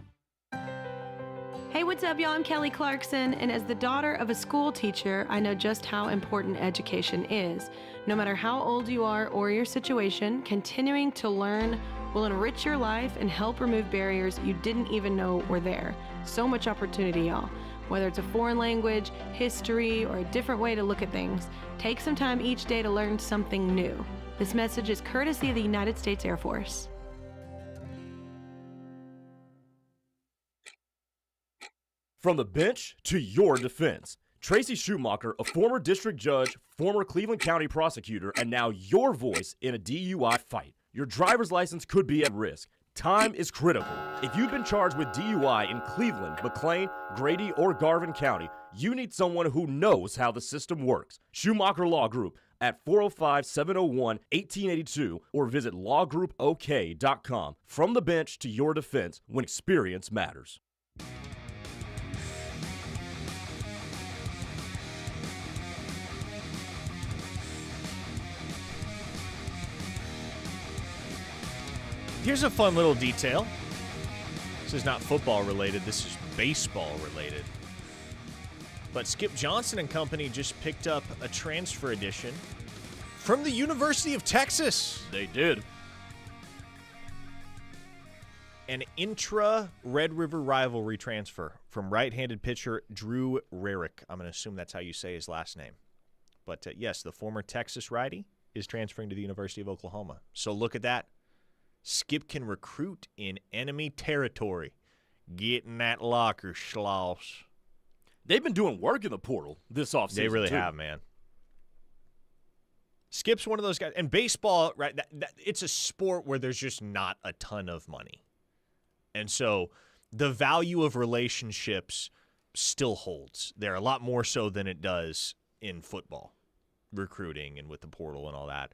Hey, what's up, y'all? I'm Kelly Clarkson, and as the daughter of a school teacher, I know just how important education is. No matter how old you are or your situation, continuing to learn will enrich your life and help remove barriers you didn't even know were there. So much opportunity, y'all. Whether it's a foreign language, history, or a different way to look at things, take some time each day to learn something new. This message is courtesy of the United States Air Force. From the bench to your defense. Tracy Schumacher, a former district judge, former Cleveland County prosecutor, and now your voice in a DUI fight. Your driver's license could be at risk. Time is critical. If you've been charged with DUI in Cleveland, McLean, Grady, or Garvin County, you need someone who knows how the system works. Schumacher Law Group at 405-701-1882 or visit lawgroupok.com. From the bench to your defense when experience matters. Here's a fun little detail. This is not football related. This is baseball related. But Skip Johnson and company just picked up a transfer edition from the University of Texas. They did. An intra-Red River rivalry transfer from right-handed pitcher Drew Rarick. I'm going to assume that's how you say his last name. But yes, the former Texas righty is transferring to the University of Oklahoma. So look at that. Skip can recruit in enemy territory. Get in that locker, schloss. They've been doing work in the portal this offseason. They really too. have, man. Skip's one of those guys. And baseball, right, it's a sport where there's just not a ton of money. And so the value of relationships still holds. They're a lot more so than it does in football, recruiting and with the portal and all that.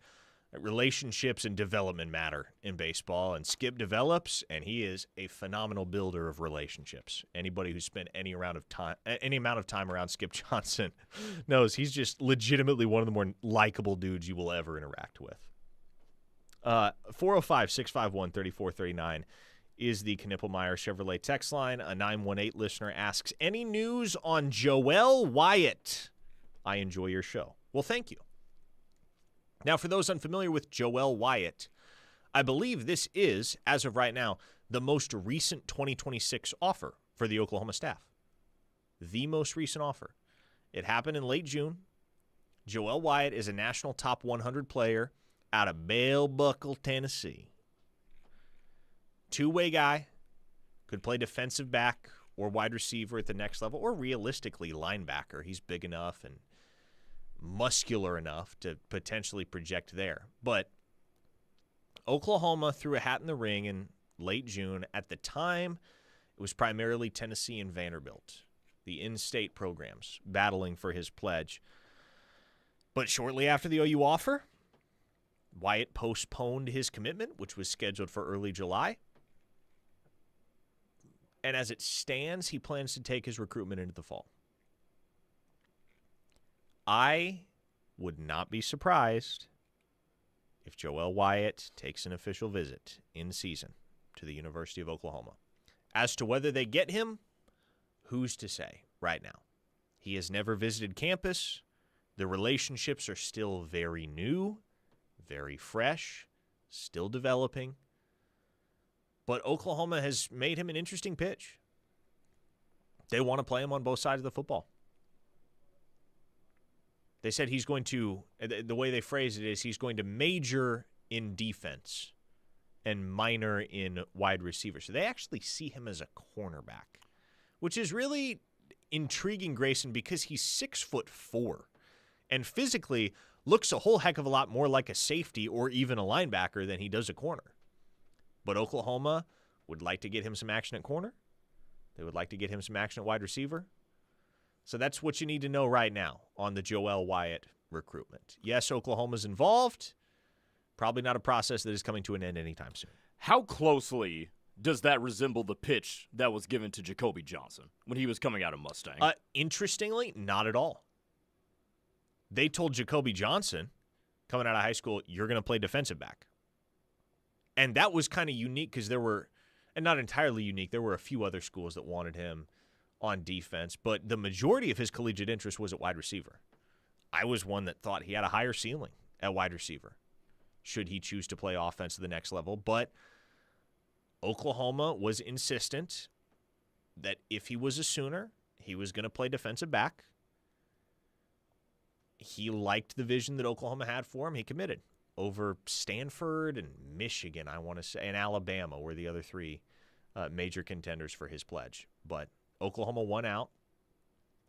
Relationships and development matter in baseball, and Skip develops, and he is a phenomenal builder of relationships. Anybody who's spent any amount of time around Skip Johnson knows he's just legitimately one of the more likable dudes you will ever interact with. 405-651-3439 is the Knippelmeyer Chevrolet text line. A 918 listener asks, any news on Joel Wyatt? I enjoy your show. Well, thank you. Now, for those unfamiliar with Joel Wyatt, I believe this is, as of right now, the most recent 2026 offer for the Oklahoma staff. The most recent offer. It happened in late June. Joel Wyatt is a national top 100 player out of Bell Buckle, Tennessee. Two-way guy, could play defensive back or wide receiver at the next level, or realistically linebacker. He's big enough and muscular enough to potentially project there. But Oklahoma threw a hat in the ring in late June. At the time, it was primarily Tennessee and Vanderbilt, the in-state programs, battling for his pledge. But shortly after the OU offer, Wyatt postponed his commitment, which was scheduled for early July. And as it stands, he plans to take his recruitment into the fall. I would not be surprised if Joel Wyatt takes an official visit in season to the University of Oklahoma. As to whether they get him, who's to say right now? He has never visited campus. The relationships are still very new, very fresh, still developing. But Oklahoma has made him an interesting pitch. They want to play him on both sides of the football. They said he's going to, the way they phrase it is, he's going to major in defense and minor in wide receiver. So they actually see him as a cornerback, which is really intriguing, Grayson, because he's 6'4" and physically looks a whole heck of a lot more like a safety or even a linebacker than he does a corner. But Oklahoma would like to get him some action at corner. They would like to get him some action at wide receiver. So that's what you need to know right now on the Joel Wyatt recruitment. Yes, Oklahoma's involved. Probably not a process that is coming to an end anytime soon. How closely does that resemble the pitch that was given to Jacoby Johnson when he was coming out of Mustang? Interestingly, not at all. They told Jacoby Johnson, coming out of high school, you're going to play defensive back. And that was kind of unique because there were, and not entirely unique, there were a few other schools that wanted him on defense, but the majority of his collegiate interest was at wide receiver. I was one that thought he had a higher ceiling at wide receiver, should he choose to play offense to the next level. But Oklahoma was insistent that if he was a Sooner, he was going to play defensive back. He liked the vision that Oklahoma had for him. He committed over Stanford and Michigan, I want to say, and Alabama were the other three major contenders for his pledge. But Oklahoma won out.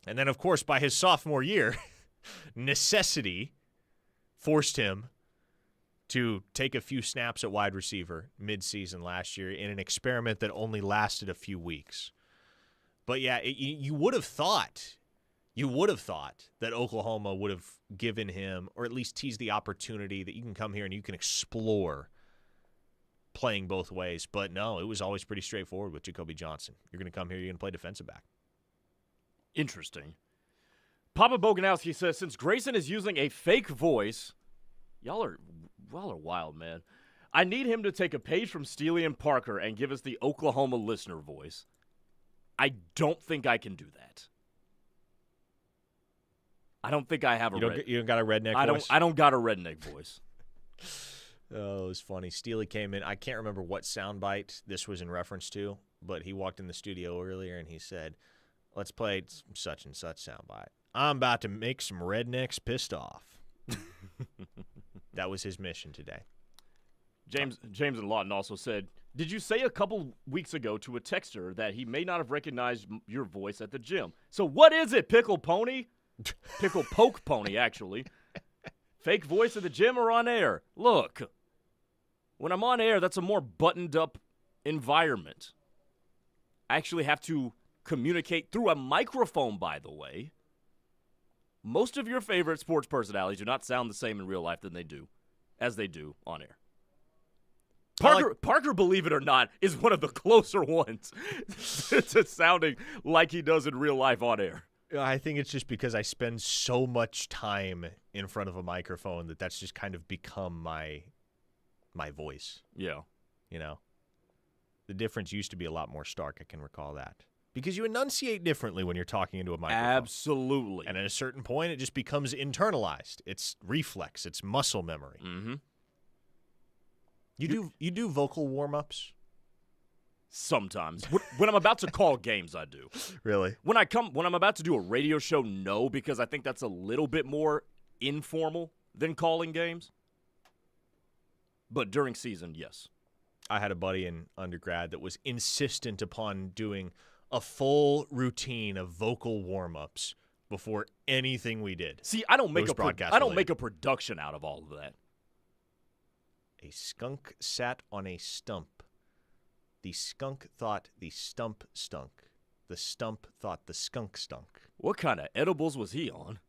And then, of course, by his sophomore year, necessity forced him to take a few snaps at wide receiver midseason last year in an experiment that only lasted a few weeks. But, yeah, you would have thought that Oklahoma would have given him, or at least teased the opportunity that you can come here and you can explore playing both ways. But no, it was always pretty straightforward with Jacoby Johnson. You're going to come here, you're going to play defensive back. Interesting. Papa Boganowski says, since Grayson is using a fake voice, y'all are wild, man. I need him to take a page from Steely and Parker and give us the Oklahoma listener voice. I don't think I can do that. I don't think I have You don't got a redneck voice? I don't got a redneck voice. Oh, it was funny. Steely came in. I can't remember what soundbite this was in reference to, but he walked in the studio earlier and he said, let's play such and such soundbite. I'm about to make some rednecks pissed off. That was his mission today. James and Lawton also said, did you say a couple weeks ago to a texter that he may not have recognized your voice at the gym? So what is it, Pickle Pony? Pickle Poke Pony, actually. Fake voice at the gym or on air? Look, when I'm on air, that's a more buttoned-up environment. I actually have to communicate through a microphone, by the way. Most of your favorite sports personalities do not sound the same in real life as they do on air. Parker, believe it or not, is one of the closer ones to sounding like he does in real life on air. I think it's just because I spend so much time in front of a microphone that's just kind of become my voice. Yeah. You know? The difference used to be a lot more stark, I can recall that. Because you enunciate differently when you're talking into a microphone. Absolutely. And at a certain point, it just becomes internalized. It's reflex. It's muscle memory. Mm-hmm. You do vocal warm-ups? Sometimes. When I'm about to call games, I do. Really? When I'm about to do a radio show, no, because I think that's a little bit more informal than calling games. But during season, yes. I had a buddy in undergrad that was insistent upon doing a full routine of vocal warm-ups before anything we did. See, I don't make a production out of all of that. A skunk sat on a stump. The skunk thought the stump stunk. The stump thought the skunk stunk. What kind of edibles was he on?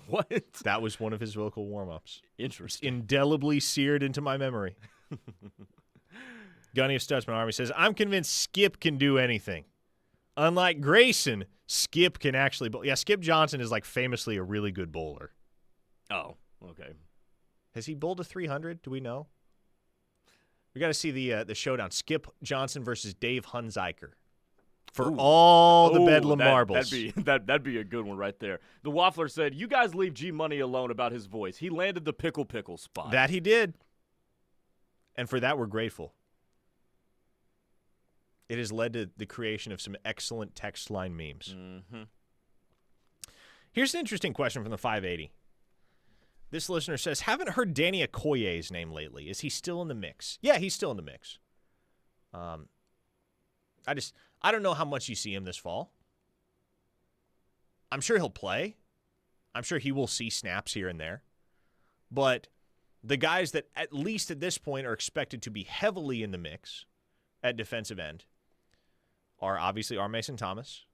What? That was one of his vocal warm-ups. Interesting. Indelibly seared into my memory. Gunny of Stutzman Army says, I'm convinced Skip can do anything. Unlike Grayson, Skip can actually bowl. Yeah, Skip Johnson is like famously a really good bowler. Oh, okay. Has he bowled a 300? Do we know? We got to see the showdown. Skip Johnson versus Dave Hunziker for all the Bedlam marbles. That'd be a good one right there. The Waffler said, "You guys leave G Money alone about his voice. He landed the pickle spot." That he did, and for that we're grateful. It has led to the creation of some excellent text line memes. Mm-hmm. Here's an interesting question from the 580. This listener says, haven't heard Danny Okoye's name lately. Is he still in the mix? Yeah, he's still in the mix. I don't know how much you see him this fall. I'm sure he'll play. I'm sure he will see snaps here and there. But the guys that, at least at this point, are expected to be heavily in the mix at defensive end are obviously R. Mason Thomas,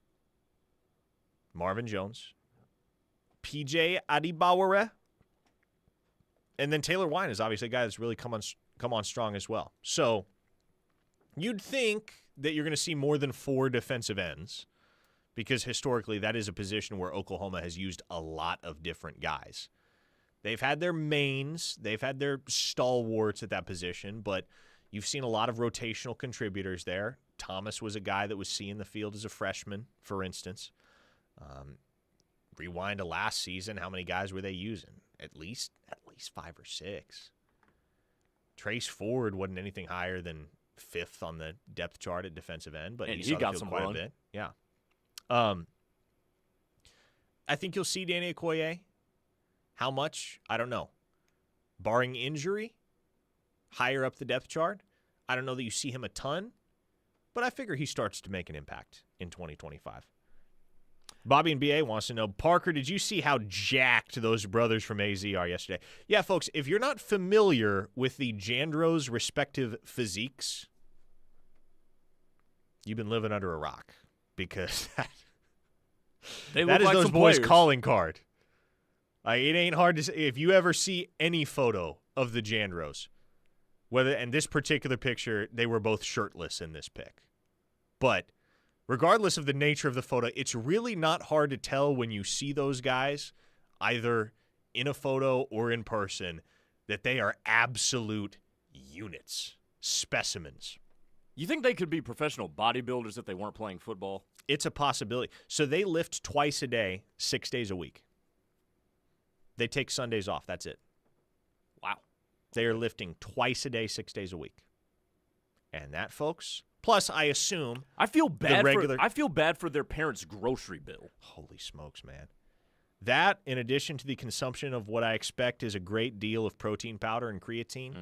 Marvin Jones, P.J. Adibawara, and then Taylor Wine is obviously a guy that's really come on strong as well. So you'd think that you're going to see more than 4 defensive ends because historically that is a position where Oklahoma has used a lot of different guys. They've had their mains, they've had their stalwarts at that position, but you've seen a lot of rotational contributors there. Thomas was a guy that was seeing the field as a freshman, for instance. Rewind to last season, how many guys were they using? At least 5 or 6. Trace Ford wasn't anything higher than 5th on the depth chart at defensive end, but he got some quite a bit. Yeah. I think you'll see Danny Okoye. How much? I don't know. Barring injury, higher up the depth chart, I don't know that you see him a ton, but I figure he starts to make an impact in 2025. Bobby and BA wants to know, Parker, did you see how jacked those brothers from AZ are yesterday? Yeah, folks, if you're not familiar with the Jandros' respective physiques, you've been living under a rock because that is like those boys' calling card. It ain't hard to say. If you ever see any photo of the Jandros, in this particular picture, they were both shirtless in this pic. But regardless of the nature of the photo, it's really not hard to tell when you see those guys, either in a photo or in person, that they are absolute units, specimens. You think they could be professional bodybuilders if they weren't playing football? It's a possibility. So they lift twice a day, 6 days a week. They take Sundays off. That's it. Wow. They are lifting twice a day, 6 days a week. And that, folks, plus I assume I feel bad for their parents' grocery bill. Holy smokes, man. That, in addition to the consumption of what I expect is a great deal of protein powder and creatine,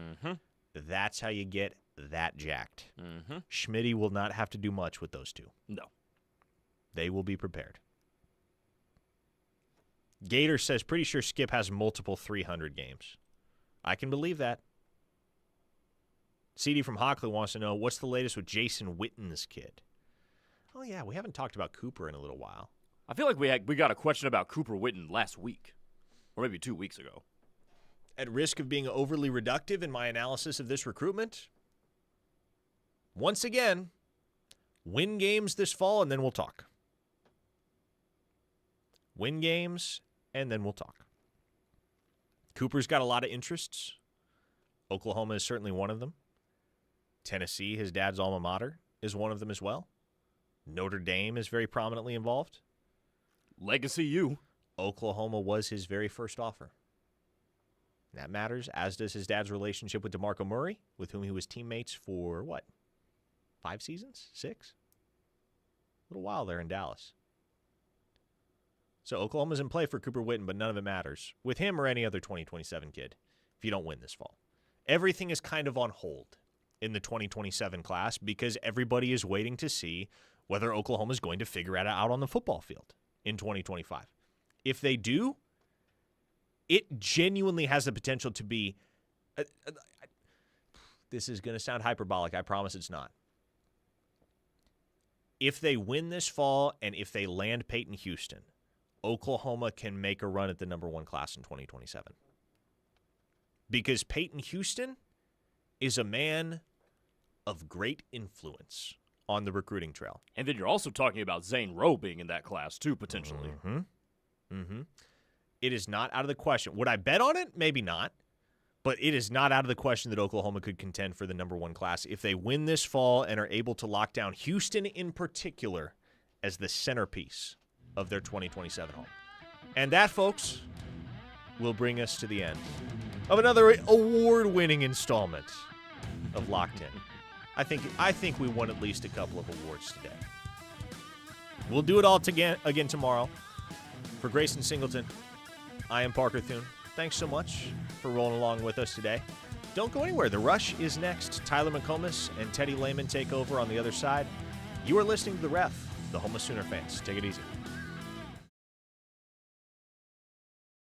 that's how you get that jacked. Schmitty will not have to do much with those two. No. They will be prepared. Gator says, pretty sure Skip has multiple 300 games. I can believe that. CD from Hockley wants to know, what's the latest with Jason Witten's kid? Oh, yeah, we haven't talked about Cooper in a little while. I feel like we got a question about Cooper Witten last week, or maybe 2 weeks ago. At risk of being overly reductive in my analysis of this recruitment, once again, win games this fall, and then we'll talk. Win games, and then we'll talk. Cooper's got a lot of interests. Oklahoma is certainly one of them. Tennessee, his dad's alma mater, is one of them as well. Notre Dame is very prominently involved. Legacy U. Oklahoma was his very first offer. That matters, as does his dad's relationship with DeMarco Murray, with whom he was teammates for, 5 seasons? 6? A little while there in Dallas. So Oklahoma's in play for Cooper Witten, but none of it matters. With him or any other 2027 kid, if you don't win this fall. Everything is kind of on hold in the 2027 class because everybody is waiting to see whether Oklahoma's going to figure it out on the football field in 2025. If they do, it genuinely has the potential to be this is going to sound hyperbolic. I promise it's not. If they win this fall and if they land Peyton Houston, Oklahoma can make a run at the number 1 class in 2027. Because Peyton Houston is a man of great influence on the recruiting trail. And then you're also talking about Zane Rowe being in that class, too, potentially. It is not out of the question. Would I bet on it? Maybe not. But it is not out of the question that Oklahoma could contend for the number 1 class if they win this fall and are able to lock down Houston in particular as the centerpiece of their 2027 home. And that, folks, will bring us to the end of another award-winning installment of Locked In. I think we won at least a couple of awards today. We'll do it all again tomorrow. For Grayson Singleton, I am Parker Thune. Thanks so much for rolling along with us today. Don't go anywhere. The Rush is next. Tyler McComas and Teddy Lehman take over on the other side. You are listening to The Ref, the home of Sooner fans. Take it easy.